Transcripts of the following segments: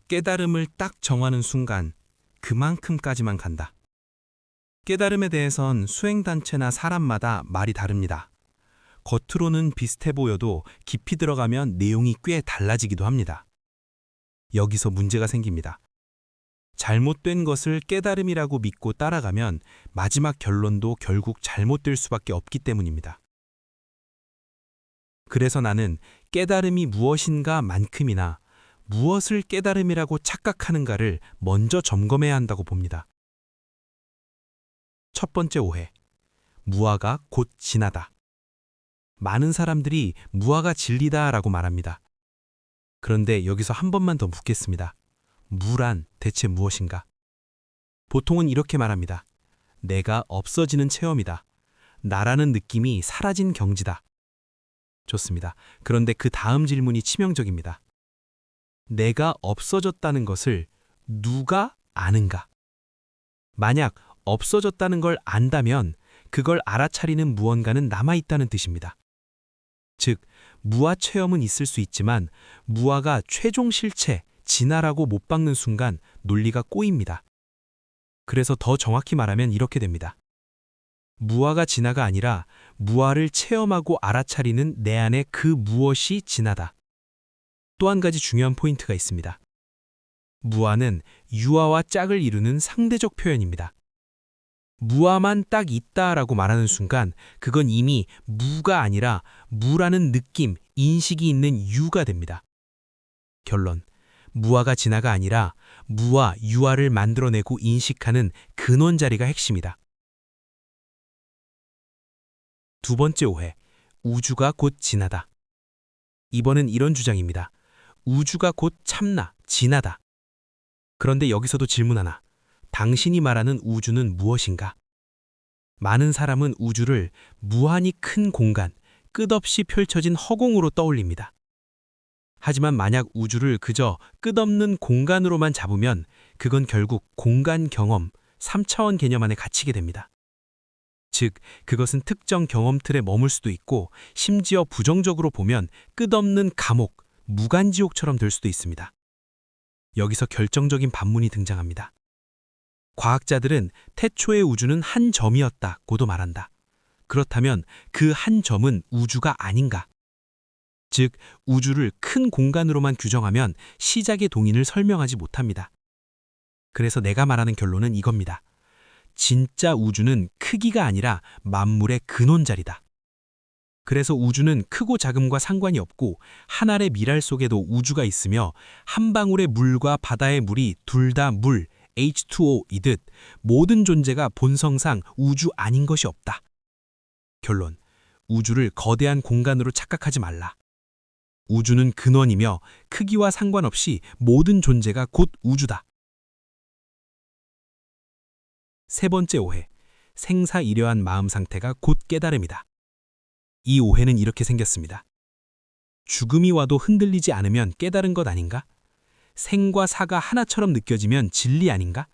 깨달음을 딱 정하는 순간 그만큼까지만 간다. 깨달음에 대해선 수행단체나 사람마다 말이 다릅니다. 겉으로는 비슷해 보여도 깊이 들어가면 내용이 꽤 달라지기도 합니다. 여기서 문제가 생깁니다. 잘못된 것을 깨달음이라고 믿고 따라가면 마지막 결론도 결국 잘못될 수밖에 없기 때문입니다. 그래서 나는 깨달음이 무엇인가 만큼이나 무엇을 깨달음이라고 착각하는가를 먼저 점검해야 한다고 봅니다. 첫 번째 오해. 무아가 곧 진하다. 많은 사람들이 무아가 진리다라고 말합니다. 그런데 여기서 한 번만 더 묻겠습니다. 무란 대체 무엇인가? 보통은 이렇게 말합니다. 내가 없어지는 체험이다. 나라는 느낌이 사라진 경지다. 좋습니다. 그런데 그 다음 질문이 치명적입니다. 내가 없어졌다는 것을 누가 아는가? 만약 없어졌다는 걸 안다면 그걸 알아차리는 무언가는 남아있다는 뜻입니다. 즉, 무아 체험은 있을 수 있지만 무아가 최종 실체, 진화라고 못 박는 순간 논리가 꼬입니다. 그래서 더 정확히 말하면 이렇게 됩니다. 무아가 진화가 아니라 무아를 체험하고 알아차리는 내 안의 그 무엇이 진화다. 또 한 가지 중요한 포인트가 있습니다. 무아는 유아와 짝을 이루는 상대적 표현입니다. 무아만 딱 있다라고 말하는 순간 그건 이미 무가 아니라 무라는 느낌, 인식이 있는 유가 됩니다. 결론, 무아가 진화가 아니라 무와 유아를 만들어내고 인식하는 근원 자리가 핵심이다. 두 번째 오해, 우주가 곧 진하다. 이번은 이런 주장입니다. 우주가 곧 참나, 진하다. 그런데 여기서도 질문 하나. 당신이 말하는 우주는 무엇인가? 많은 사람은 우주를 무한히 큰 공간, 끝없이 펼쳐진 허공으로 떠올립니다. 하지만 만약 우주를 그저 끝없는 공간으로만 잡으면 그건 결국 공간 경험, 3차원 개념 안에 갇히게 됩니다. 즉, 그것은 특정 경험 틀에 머물 수도 있고 심지어 부정적으로 보면 끝없는 감옥, 무간지옥처럼 될 수도 있습니다. 여기서 결정적인 반문이 등장합니다. 과학자들은 태초의 우주는 한 점이었다고도 말한다. 그렇다면 그 한 점은 우주가 아닌가? 즉, 우주를 큰 공간으로만 규정하면 시작의 동인을 설명하지 못합니다. 그래서 내가 말하는 결론은 이겁니다. 진짜 우주는 크기가 아니라 만물의 근원 자리다. 그래서 우주는 크고 작음과 상관이 없고 한 알의 밀알 속에도 우주가 있으며 한 방울의 물과 바다의 물이 둘 다 물, H2O이듯 모든 존재가 본성상 우주 아닌 것이 없다. 결론, 우주를 거대한 공간으로 착각하지 말라. 우주는 근원이며 크기와 상관없이 모든 존재가 곧 우주다. 세 번째 오해, 생사이려한 마음 상태가 곧 깨달음이다. 이 오해는 이렇게 생겼습니다. 죽음이 와도 흔들리지 않으면 깨달은 것 아닌가? 생과 사가 하나처럼 느껴지면 진리 아닌가?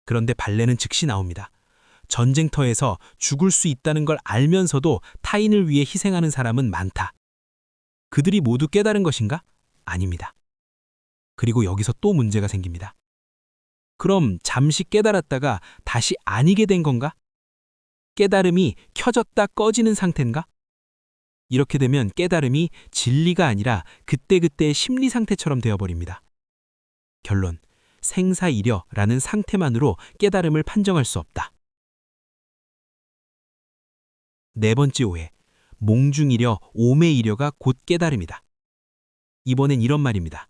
그런데 반례는 즉시 나옵니다. 전쟁터에서 죽을 수 있다는 걸 알면서도 타인을 위해 희생하는 사람은 많다. 그들이 모두 깨달은 것인가? 아닙니다. 그리고 여기서 또 문제가 생깁니다. 그럼 잠시 깨달았다가 다시 아니게 된 건가? 깨달음이 켜졌다 꺼지는 상태인가? 이렇게 되면 깨달음이 진리가 아니라 그때그때의 심리 상태처럼 되어버립니다. 결론, 생사이려라는 상태만으로 깨달음을 판정할 수 없다. 네 번째 오해, 몽중이려, 오매이려가 곧 깨달음이다. 이번엔 이런 말입니다.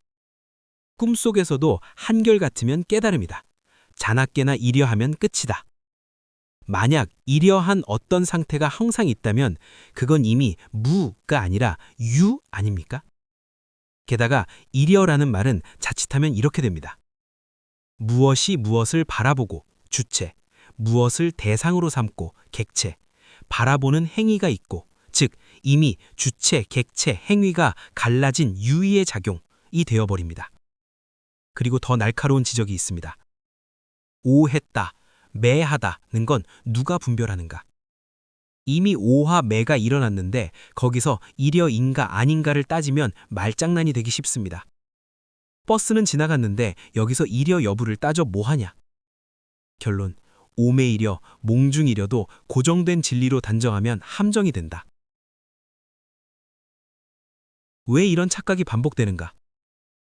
꿈속에서도 한결같으면 깨달음이다. 자나깨나 이려하면 끝이다. 만약 이려한 어떤 상태가 항상 있다면 그건 이미 무가 아니라 유 아닙니까? 게다가 이려라는 말은 자칫하면 이렇게 됩니다. 무엇이 무엇을 바라보고 주체, 무엇을 대상으로 삼고 객체, 바라보는 행위가 있고, 즉 이미 주체, 객체, 행위가 갈라진 유의의 작용이 되어버립니다. 그리고 더 날카로운 지적이 있습니다. 오했다, 매하다는 건 누가 분별하는가? 이미 오하 매가 일어났는데 거기서 이려인가 아닌가를 따지면 말장난이 되기 쉽습니다. 버스는 지나갔는데 여기서 이려 여부를 따져 뭐하냐. 결론, 오매이려, 몽중이려도 고정된 진리로 단정하면 함정이 된다. 왜 이런 착각이 반복되는가?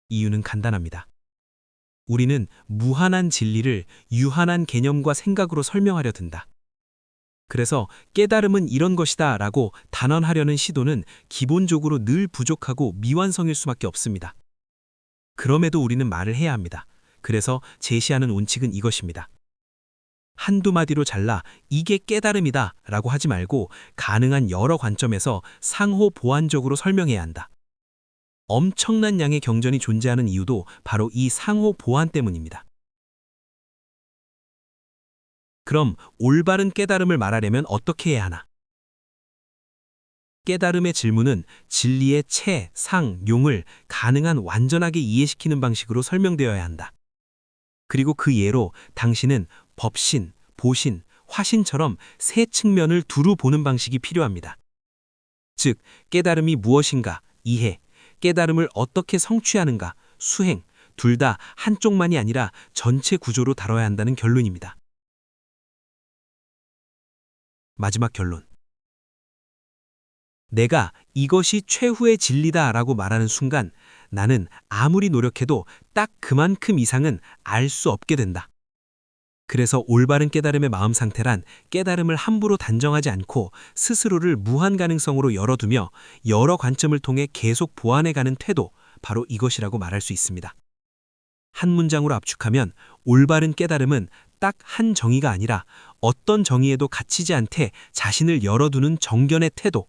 이유는 간단합니다. 우리는 무한한 진리를 유한한 개념과 생각으로 설명하려 든다. 그래서 깨달음은 이런 것이다 라고 단언하려는 시도는 기본적으로 늘 부족하고 미완성일 수밖에 없습니다. 그럼에도 우리는 말을 해야 합니다. 그래서 제시하는 원칙은 이것입니다. 한두 마디로 잘라 이게 깨달음이다 라고 하지 말고 가능한 여러 관점에서 상호 보완적으로 설명해야 한다. 엄청난 양의 경전이 존재하는 이유도 바로 이 상호 보완 때문입니다. 그럼 올바른 깨달음을 말하려면 어떻게 해야 하나? 깨달음의 질문은 진리의 체, 상, 용을 가능한 완전하게 이해시키는 방식으로 설명되어야 한다. 그리고 그 예로 당신은 법신, 보신, 화신처럼 세 측면을 두루 보는 방식이 필요합니다. 즉, 깨달음이 무엇인가, 이해, 깨달음을 어떻게 성취하는가, 수행, 둘 다 한쪽만이 아니라 전체 구조로 다뤄야 한다는 결론입니다. 마지막 결론. 내가 이것이 최후의 진리다 라고 말하는 순간 나는 아무리 노력해도 딱 그만큼 이상은 알 수 없게 된다. 그래서 올바른 깨달음의 마음 상태란 깨달음을 함부로 단정하지 않고 스스로를 무한 가능성으로 열어두며 여러 관점을 통해 계속 보완해가는 태도, 바로 이것이라고 말할 수 있습니다. 한 문장으로 압축하면 올바른 깨달음은 딱 한 정의가 아니라 어떤 정의에도 갇히지 않되 자신을 열어두는 정견의 태도,